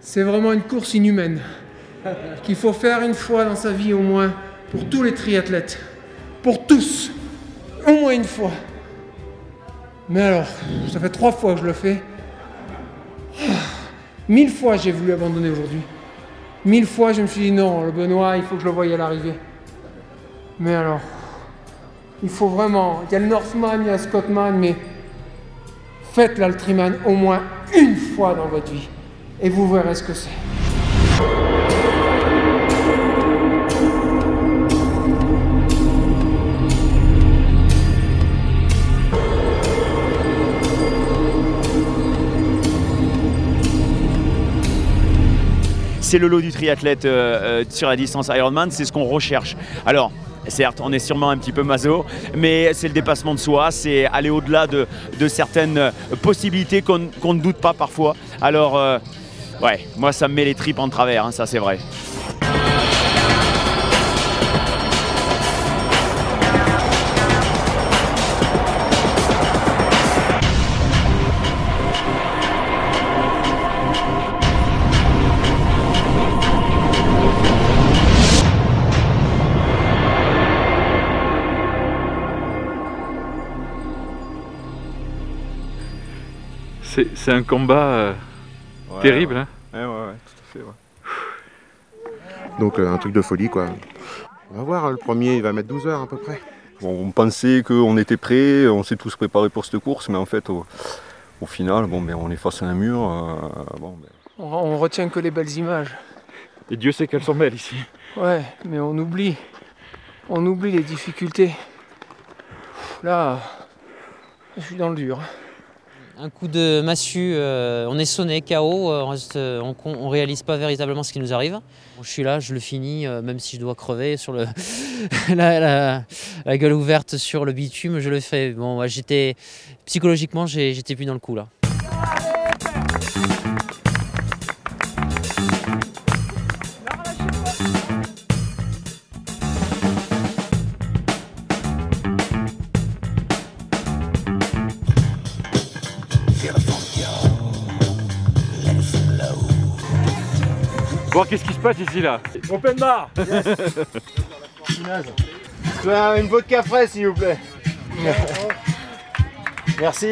C'est vraiment une course inhumaine qu'il faut faire une fois dans sa vie au moins pour tous les triathlètes. Pour tous, au moins une fois. Mais alors, ça fait 3 fois que je le fais. 1000 fois j'ai voulu abandonner aujourd'hui. 1000 fois je me suis dit non, le Benoît, il faut que je le voie à l'arrivée. Mais alors, il faut vraiment, il y a le Northman, il y a le Scottman, mais faites l'Altriman au moins une fois dans votre vie. Et vous verrez ce que c'est. C'est le lot du triathlète sur la distance Ironman, c'est ce qu'on recherche. Alors, certes, on est sûrement un petit peu maso, mais c'est le dépassement de soi, c'est aller au-delà de certaines possibilités qu'on ne doute pas parfois. Alors, ouais, moi ça me met les tripes en travers, hein, ça c'est vrai. C'est un combat terrible. Hein. Ouais, tout à fait. Ouais. Donc un truc de folie quoi. On va voir, le premier il va mettre 12 heures à peu près. On pensait qu'on était prêts, on s'est tous préparés pour cette course, mais en fait au final, bon, ben, on est face à un mur. On retient que les belles images. Et Dieu sait qu'elles sont belles ici. Ouais, mais on oublie les difficultés. Là, je suis dans le dur. Un coup de massue, on est sonné, KO, on réalise pas véritablement ce qui nous arrive. Je suis là, je le finis, même si je dois crever sur la gueule ouverte sur le bitume, je le fais. Bon, psychologiquement, j'étais plus dans le coup là. Bon, qu'est-ce qui se passe ici là? Open bar. Yes. Une vodka fraîche s'il vous plaît. Merci.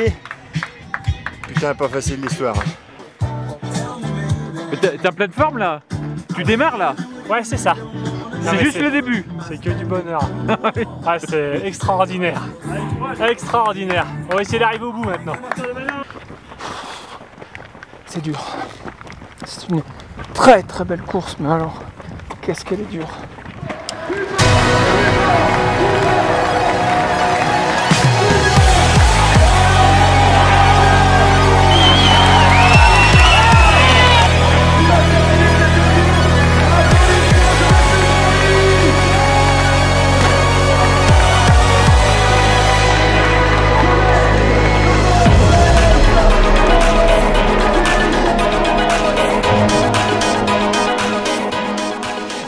Putain, pas facile l'histoire. Mais t'es en pleine forme là? Tu démarres là? Ouais, c'est ça. C'est juste le début. C'est que du bonheur. Ah, c'est extraordinaire. Extraordinaire. On va essayer d'arriver au bout maintenant. C'est dur. C'est une très très belle course, mais alors, qu'est-ce qu'elle est dure.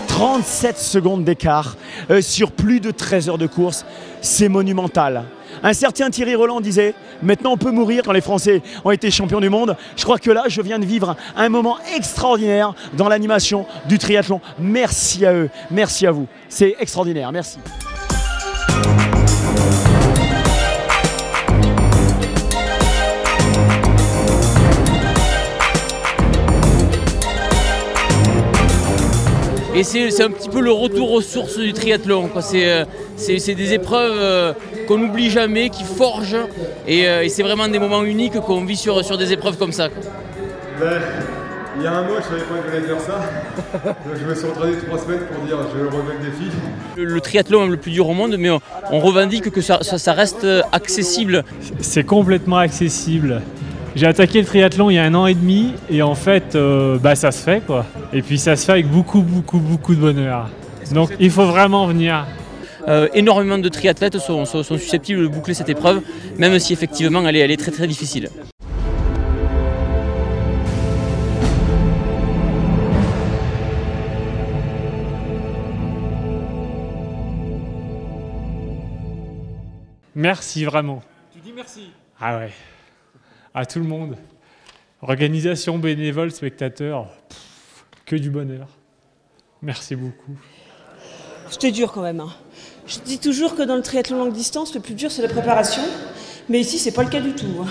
« 37 secondes d'écart sur plus de 13 heures de course, c'est monumental. Un certain Thierry Roland disait « Maintenant on peut mourir quand les Français ont été champions du monde ». Je crois que là, je viens de vivre un moment extraordinaire dans l'animation du triathlon. Merci à eux, merci à vous. C'est extraordinaire, merci. Et c'est un petit peu le retour aux sources du triathlon. C'est des épreuves qu'on n'oublie jamais, qui forgent. Et c'est vraiment des moments uniques qu'on vit sur des épreuves comme ça. Ben, il y a un mois, je savais pas que j'allais faire ça. Je me suis entraîné 3 semaines pour dire je vais relever le défi. Le triathlon est le plus dur au monde, mais on revendique que ça reste accessible. C'est complètement accessible. J'ai attaqué le triathlon il y a 1 an et demi et en fait, ça se fait quoi. Et puis ça se fait avec beaucoup de bonheur. Donc il faut vraiment venir. Énormément de triathlètes sont susceptibles de boucler cette épreuve, même si effectivement elle est très très difficile. Merci vraiment. Tu dis merci. Ah ouais. À tout le monde. Organisation, bénévoles, spectateurs, que du bonheur. Merci beaucoup. C'était dur quand même. Je dis toujours que dans le triathlon longue distance, le plus dur c'est la préparation, mais ici c'est pas le cas du tout.